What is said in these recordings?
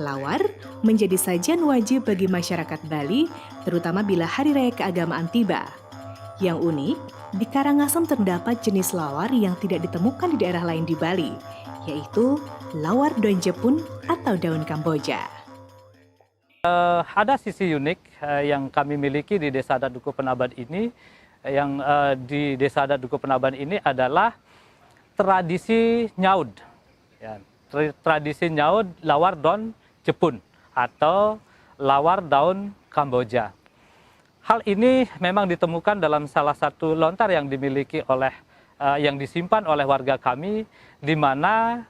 Lawar menjadi sajian wajib bagi masyarakat Bali, terutama bila hari raya keagamaan tiba. Yang unik, di Karangasem terdapat jenis lawar yang tidak ditemukan di daerah lain di Bali, yaitu lawar daun jepun atau daun Kamboja. Ada sisi unik yang kami miliki di Desa Adat Dukuh Penaban ini. Yang di Desa Adat Dukuh Penaban ini adalah tradisi nyaud. Ya, tradisi nyaud lawar daun jepun atau lawar daun Kamboja. Hal ini memang ditemukan dalam salah satu lontar yang dimiliki oleh yang disimpan oleh warga kami, di mana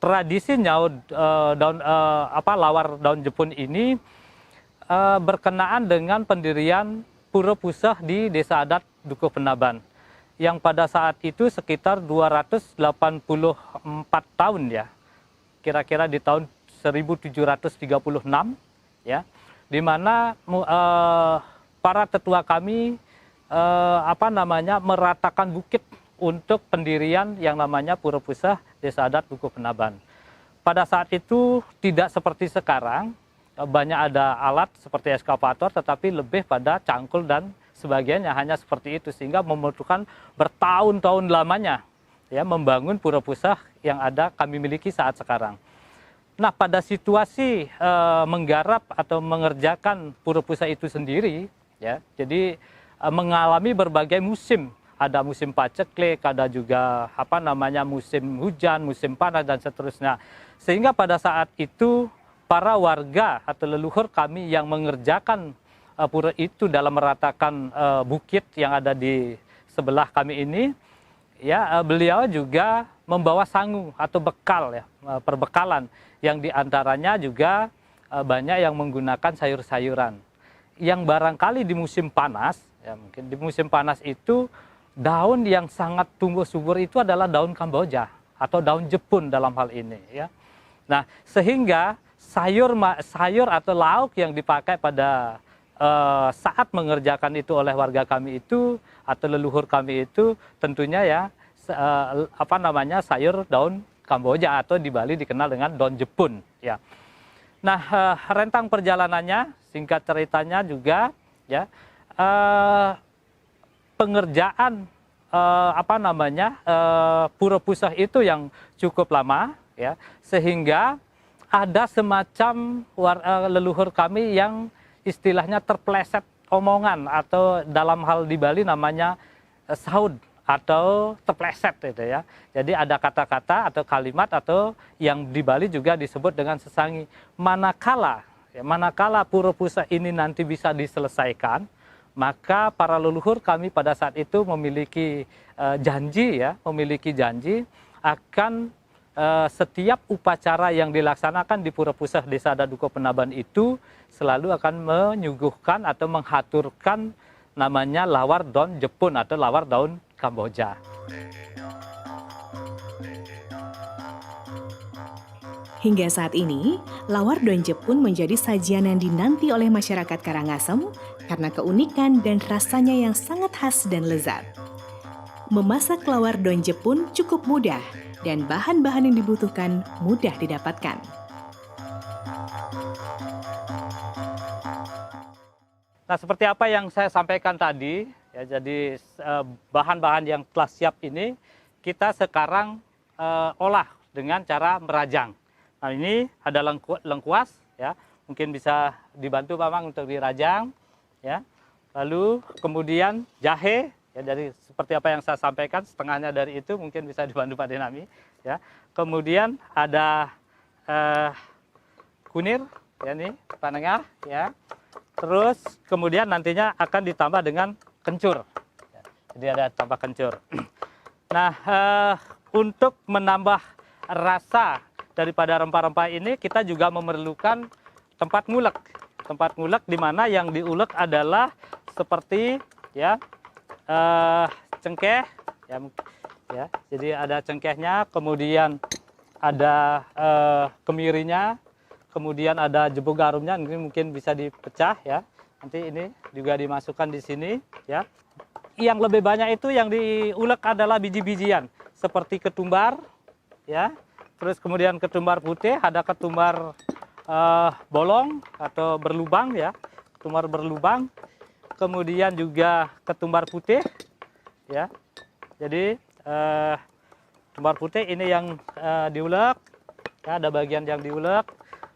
tradisi nyaud lawar daun jepun ini berkenaan dengan pendirian Pura Pusah di Desa Adat Dukuh Penaban, yang pada saat itu sekitar 284 tahun ya, kira-kira di tahun 1736 ya, di mana para tetua kami meratakan bukit untuk pendirian yang namanya Pura Pusah Desa Adat Dukuh Penaban. Pada saat itu tidak seperti sekarang, banyak ada alat seperti eskavator, tetapi lebih pada cangkul dan sebagainya, hanya seperti itu, sehingga membutuhkan bertahun-tahun lamanya ya membangun Pura Pusah yang ada kami miliki saat sekarang. Nah, pada situasi menggarap atau mengerjakan Pura Pusah itu sendiri ya, jadi mengalami berbagai musim. Ada musim paceklik, ada juga musim hujan, musim panas dan seterusnya. Sehingga pada saat itu para warga atau leluhur kami yang mengerjakan pura itu dalam meratakan bukit yang ada di sebelah kami ini, ya beliau juga membawa sangu atau bekal ya, perbekalan yang diantaranya juga banyak yang menggunakan sayur-sayuran. Yang barangkali di musim panas, ya mungkin di musim panas itu daun yang sangat tumbuh subur itu adalah daun Kamboja atau daun jepun dalam hal ini ya. Nah, sehingga sayur atau lauk yang dipakai pada saat mengerjakan itu oleh warga kami itu atau leluhur kami itu tentunya ya sayur daun Kamboja atau di Bali dikenal dengan daun jepun ya. Nah, rentang perjalanannya singkat ceritanya juga ya, pengerjaan Pura Pusah itu yang cukup lama ya, sehingga ada semacam leluhur kami yang istilahnya terpleset omongan, atau dalam hal di Bali namanya saud atau terpleset gitu ya. Jadi ada kata-kata atau kalimat atau yang di Bali juga disebut dengan sesangi. Manakala Pura Pusah ini nanti bisa diselesaikan, maka para leluhur kami pada saat itu memiliki janji akan setiap upacara yang dilaksanakan di Pura Pusah Desa Adat Dukuh Penaban itu selalu akan menyuguhkan atau menghaturkan namanya lawar daun jepun atau lawar daun Kamboja. Hingga saat ini, lawar daun jepun menjadi sajian yang dinanti oleh masyarakat Karangasem karena keunikan dan rasanya yang sangat khas dan lezat. Memasak lawar daun jepun cukup mudah dan bahan-bahan yang dibutuhkan mudah didapatkan. Nah, seperti apa yang saya sampaikan tadi, ya, jadi bahan-bahan yang telah siap ini kita sekarang olah dengan cara merajang. Nah, ini ada lengkuas, ya, mungkin bisa dibantu Pak Mang untuk dirajang, ya. Lalu kemudian jahe, ya, dari seperti apa yang saya sampaikan, setengahnya dari itu mungkin bisa dibantu Pak Denami, ya. Kemudian ada kunir, ya, nih penengah, ya. Terus kemudian nantinya akan ditambah dengan kencur, ya. Jadi ada tambah kencur. Nah, untuk menambah rasa daripada rempah-rempah ini, kita juga memerlukan tempat ngulek. Tempat ngulek di mana yang diulek adalah seperti, ya, cengkeh, ya. Jadi ada cengkehnya, kemudian ada kemirinya, kemudian ada jebuk garumnya, ini mungkin bisa dipecah, ya. Nanti ini juga dimasukkan di sini, ya. Yang lebih banyak itu yang diulek adalah biji-bijian seperti ketumbar, ya. terus kemudian ketumbar putih, ada ketumbar bolong atau berlubang ya, ketumbar berlubang, kemudian juga ketumbar putih ya. Jadi ketumbar putih ini yang diulek, ya, ada bagian yang diulek,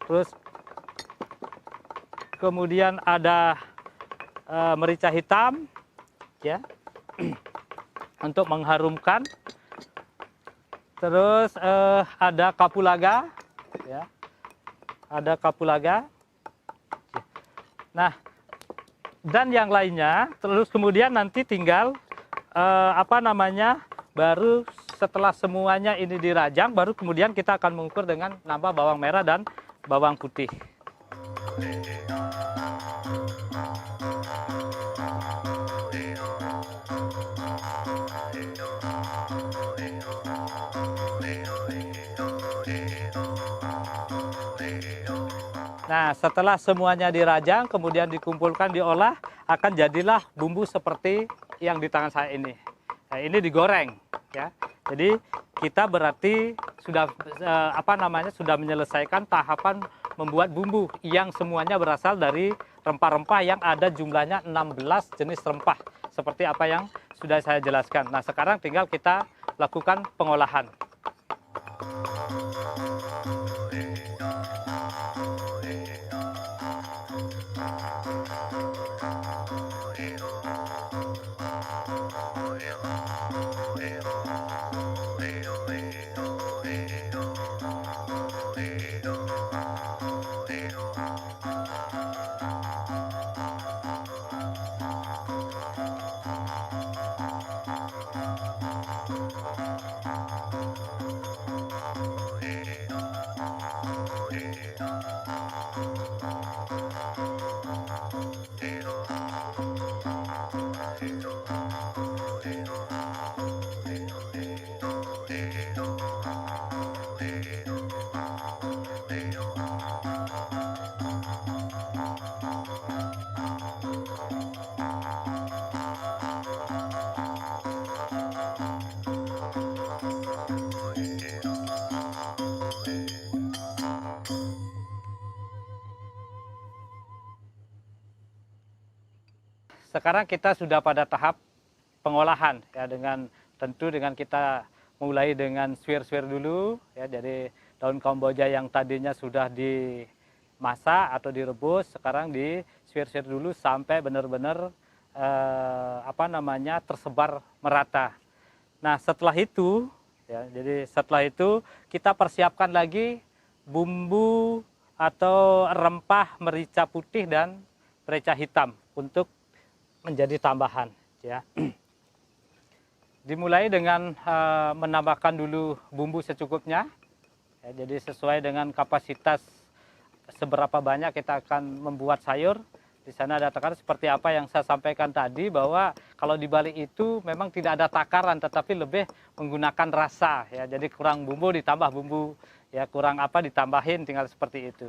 terus kemudian ada merica hitam ya untuk mengharumkan. Terus ada kapulaga ya. Ada kapulaga. Nah, dan yang lainnya, terus kemudian nanti tinggal baru setelah semuanya ini dirajang, baru kemudian kita akan mengukur dengan nambah bawang merah dan bawang putih. Nah, setelah semuanya dirajang, kemudian dikumpulkan, diolah, akan jadilah bumbu seperti yang di tangan saya ini. Nah, ini digoreng, ya. Jadi kita berarti sudah sudah menyelesaikan tahapan membuat bumbu yang semuanya berasal dari rempah-rempah yang ada jumlahnya 16 jenis rempah, seperti apa yang sudah saya jelaskan. Nah, sekarang tinggal kita lakukan pengolahan. Sekarang kita sudah pada tahap pengolahan ya, tentu dengan kita mulai dengan swir-swir dulu ya. Jadi daun kamboja yang tadinya sudah dimasak atau direbus, sekarang di swir-swir dulu sampai benar-benar tersebar merata. Nah, setelah itu ya, jadi setelah itu kita persiapkan lagi bumbu atau rempah merica putih dan merica hitam untuk menjadi tambahan ya. Dimulai dengan menambahkan dulu bumbu secukupnya ya, jadi sesuai dengan kapasitas seberapa banyak kita akan membuat sayur. Di sana ada takaran seperti apa yang saya sampaikan tadi, bahwa kalau di balik itu memang tidak ada takaran, tetapi lebih menggunakan rasa ya. Jadi kurang bumbu ditambah bumbu ya, kurang apa ditambahin, tinggal seperti itu.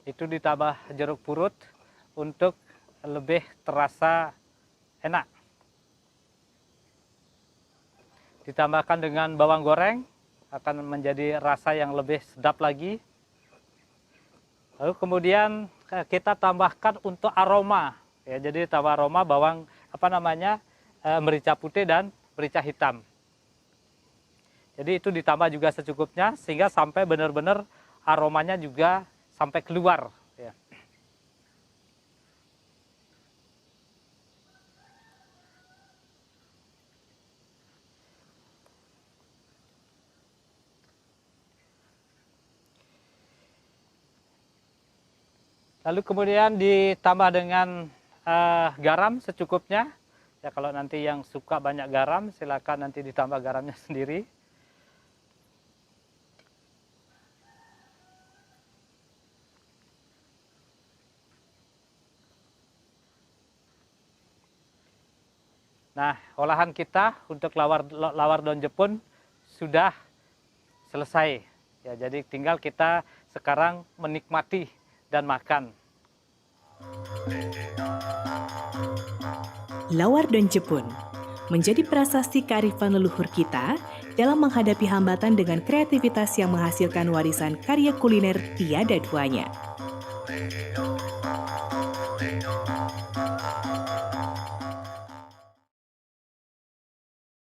Itu ditambah jeruk purut untuk lebih terasa enak. Ditambahkan dengan bawang goreng akan menjadi rasa yang lebih sedap lagi. Lalu kemudian kita tambahkan untuk aroma ya, jadi tambah aroma bawang merica putih dan merica hitam. Jadi itu ditambah juga secukupnya sehingga sampai benar-benar aromanya juga sampai keluar. Ya. Lalu kemudian ditambah dengan garam secukupnya. Ya kalau nanti yang suka banyak garam, silakan nanti ditambah garamnya sendiri. Nah, olahan kita untuk lawar daun jepun sudah selesai. Ya, jadi tinggal kita sekarang menikmati dan makan. Lawar daun jepun menjadi prasasti kearifan leluhur kita dalam menghadapi hambatan dengan kreativitas yang menghasilkan warisan karya kuliner tiada duanya.